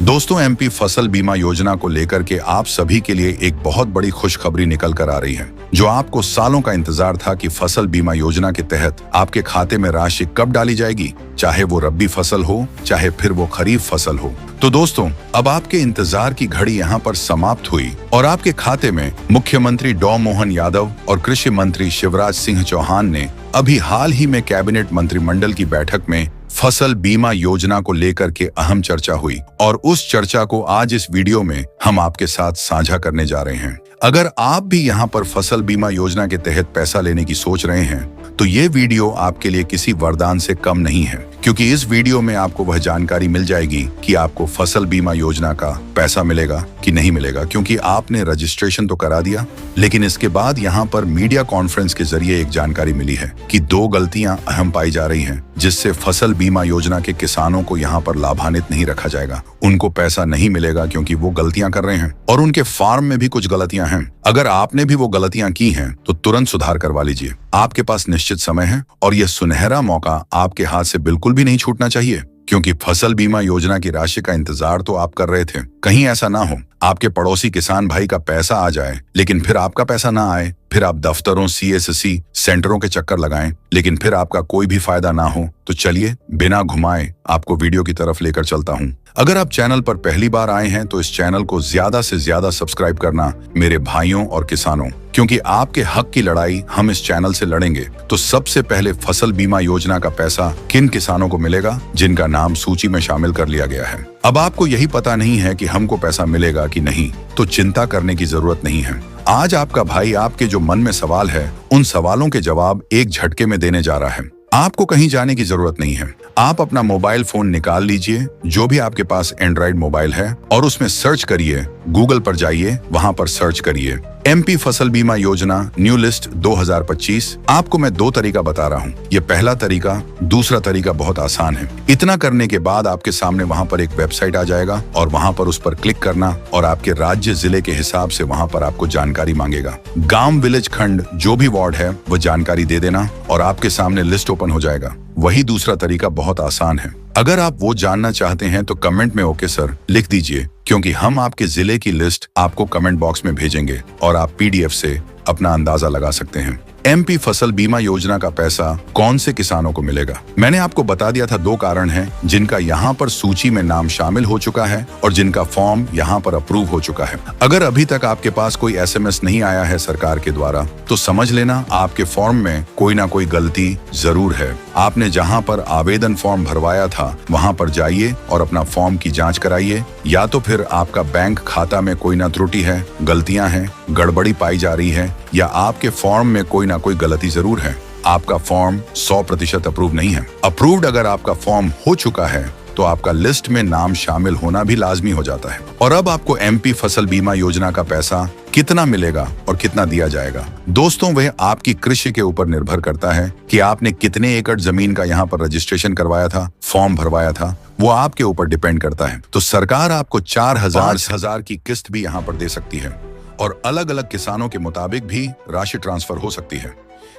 दोस्तों, एमपी फसल बीमा योजना को लेकर के आप सभी के लिए एक बहुत बड़ी खुशखबरी निकल कर आ रही है। जो आपको सालों का इंतजार था कि फसल बीमा योजना के तहत आपके खाते में राशि कब डाली जाएगी, चाहे वो रबी फसल हो चाहे फिर वो खरीफ फसल हो। तो दोस्तों, अब आपके इंतजार की घड़ी यहाँ पर समाप्त हुई और आपके खाते में मुख्यमंत्री डॉ मोहन यादव और कृषि मंत्री शिवराज सिंह चौहान ने अभी हाल ही में कैबिनेट मंत्रिमंडल की बैठक में फसल बीमा योजना को लेकर के अहम चर्चा हुई और उस चर्चा को आज इस वीडियो में हम आपके साथ साझा करने जा रहे हैं। अगर आप भी यहाँ पर फसल बीमा योजना के तहत पैसा लेने की सोच रहे हैं तो ये वीडियो आपके लिए किसी वरदान से कम नहीं है, क्योंकि इस वीडियो में आपको वह जानकारी मिल जाएगी कि आपको फसल बीमा योजना का पैसा मिलेगा कि नहीं मिलेगा, क्योंकि आपने रजिस्ट्रेशन तो करा दिया, लेकिन इसके बाद यहाँ पर मीडिया कॉन्फ्रेंस के जरिए एक जानकारी मिली है कि 2 गलतियां अहम पाई जा रही हैं, जिससे फसल बीमा योजना के किसानों को यहाँ पर लाभान्वित नहीं रखा जाएगा। उनको पैसा नहीं मिलेगा क्योंकि वो गलतियां कर रहे हैं और उनके फार्म में भी कुछ गलतियां हैं। अगर आपने भी वो गलतियां की हैं तो तुरंत सुधार करवा लीजिए। आपके पास निश्चित समय है और यह सुनहरा मौका आपके हाथ से बिल्कुल भी नहीं छूटना चाहिए, क्योंकि फसल बीमा योजना की राशि का इंतजार तो आप कर रहे थे। कहीं ऐसा ना हो आपके पड़ोसी किसान भाई का पैसा आ जाए लेकिन फिर आपका पैसा ना आए, फिर आप दफ्तरों CSC सेंटरों के चक्कर लगाएं लेकिन फिर आपका कोई भी फायदा ना हो। तो चलिए बिना घुमाए आपको वीडियो की तरफ लेकर चलता हूं। अगर आप चैनल पर पहली बार आए हैं तो इस चैनल को ज्यादा से ज्यादा सब्सक्राइब करना मेरे भाइयों और किसानों, क्योंकि आपके हक की लड़ाई हम इस चैनल से लड़ेंगे। तो सबसे पहले फसल बीमा योजना का पैसा किन किसानों को मिलेगा जिनका नाम सूची में शामिल कर लिया गया है। अब आपको यही पता नहीं है कि हमको पैसा मिलेगा कि नहीं, तो चिंता करने की जरूरत नहीं है। आज आपका भाई आपके जो मन में सवाल है उन सवालों के जवाब एक झटके में देने जा रहा है। आपको कहीं जाने की जरूरत नहीं है। आप अपना मोबाइल फोन निकाल लीजिए, जो भी आपके पास एंड्रॉइड मोबाइल है, और उसमें सर्च करिए, गूगल पर जाइए, वहां पर सर्च करिए एमपी फसल बीमा योजना न्यू लिस्ट 2025। आपको मैं 2 तरीका बता रहा हूँ। ये पहला तरीका, दूसरा तरीका बहुत आसान है। इतना करने के बाद आपके सामने वहां पर एक वेबसाइट आ जाएगा और वहां पर उस पर क्लिक करना और आपके राज्य जिले के हिसाब से वहां पर आपको जानकारी मांगेगा। गांव, विलेज, खंड जो भी वार्ड है वो जानकारी दे देना और आपके सामने लिस्ट ओपन हो जाएगा। वही दूसरा तरीका बहुत आसान है। अगर आप वो जानना चाहते हैं तो कमेंट में ओके सर लिख दीजिए, क्योंकि हम आपके जिले की लिस्ट आपको कमेंट बॉक्स में भेजेंगे और आप PDF से अपना अंदाजा लगा सकते हैं। एमपी फसल बीमा योजना का पैसा कौन से किसानों को मिलेगा? मैंने आपको बता दिया था 2 कारण हैं जिनका यहाँ पर सूची में नाम शामिल हो चुका है और जिनका फॉर्म यहाँ पर अप्रूव हो चुका है। अगर अभी तक आपके पास कोई SMS नहीं आया है सरकार के द्वारा तो समझ लेना आपके फॉर्म में कोई ना कोई गलती जरूर है। आपने जहाँ पर आवेदन फॉर्म भरवाया था वहाँ पर जाइए और अपना फॉर्म की जाँच कराइए, या तो फिर आपका बैंक खाता में कोई ना त्रुटि है, गलतियाँ हैं, गड़बड़ी पाई जा रही है, या आपके फॉर्म में कोई ना कोई गलती जरूर है। आपका फॉर्म 100% अप्रूव नहीं है। अप्रूव्ड अगर आपका फॉर्म हो चुका है तो आपका लिस्ट में नाम शामिल होना भी लाजमी हो जाता है। और अब आपको एमपी फसल बीमा योजना का पैसा कितना मिलेगा और कितना दिया जाएगा? दोस्तों, वह आपकी कृषि के ऊपर निर्भर करता है कि आपने कितने एकड़ जमीन का यहाँ पर रजिस्ट्रेशन करवाया था, फॉर्म भरवाया था, वो आपके ऊपर डिपेंड करता है। तो सरकार आपको 4,000 की किस्त भी यहाँ पर दे सकती है और अलग अलग किसानों के मुताबिक भी राशि ट्रांसफर हो सकती है।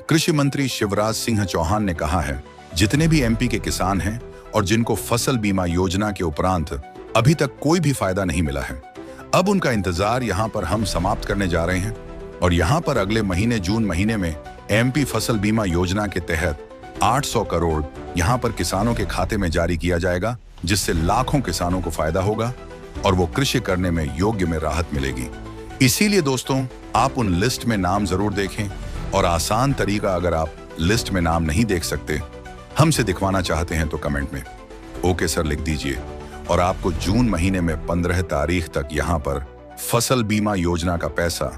कृषि मंत्री शिवराज सिंह चौहान ने कहा है, जितने भी MP के किसान हैं और जिनको फसल बीमा योजना के उपरांत अभी तक कोई भी फायदा नहीं मिला है, अब उनका इंतजार यहाँ पर हम समाप्त करने जा रहे हैं और यहाँ पर अगले महीने जून महीने में MP फसल बीमा योजना के तहत 800 करोड़ यहाँ पर किसानों के खाते में जारी किया जाएगा, जिससे लाखों किसानों को फायदा होगा और वो कृषि करने में योग्य में राहत मिलेगी। इसीलिए दोस्तों, आप उन लिस्ट में नाम जरूर देखें और आसान तरीका, अगर आप लिस्ट में नाम नहीं देख सकते, हमसे दिखवाना चाहते हैं तो कमेंट में ओके सर लिख दीजिए और आपको जून महीने में 15 तारीख तक यहाँ पर फसल बीमा योजना का पैसा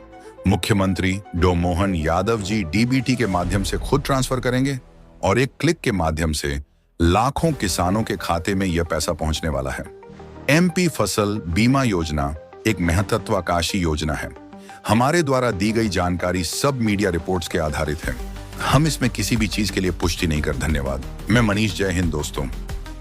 मुख्यमंत्री डॉ मोहन यादव जी DBT के माध्यम से खुद ट्रांसफर करेंगे और एक क्लिक के माध्यम से लाखों किसानों के खाते में यह पैसा पहुंचने वाला है। एमपी फसल बीमा योजना एक महत्वाकांक्षी योजना है। हमारे द्वारा दी गई जानकारी सब मीडिया रिपोर्ट्स के आधारित है। हम इसमें किसी भी चीज के लिए पुष्टि नहीं कर। धन्यवाद। मैं मनीष, जय हिंद दोस्तों।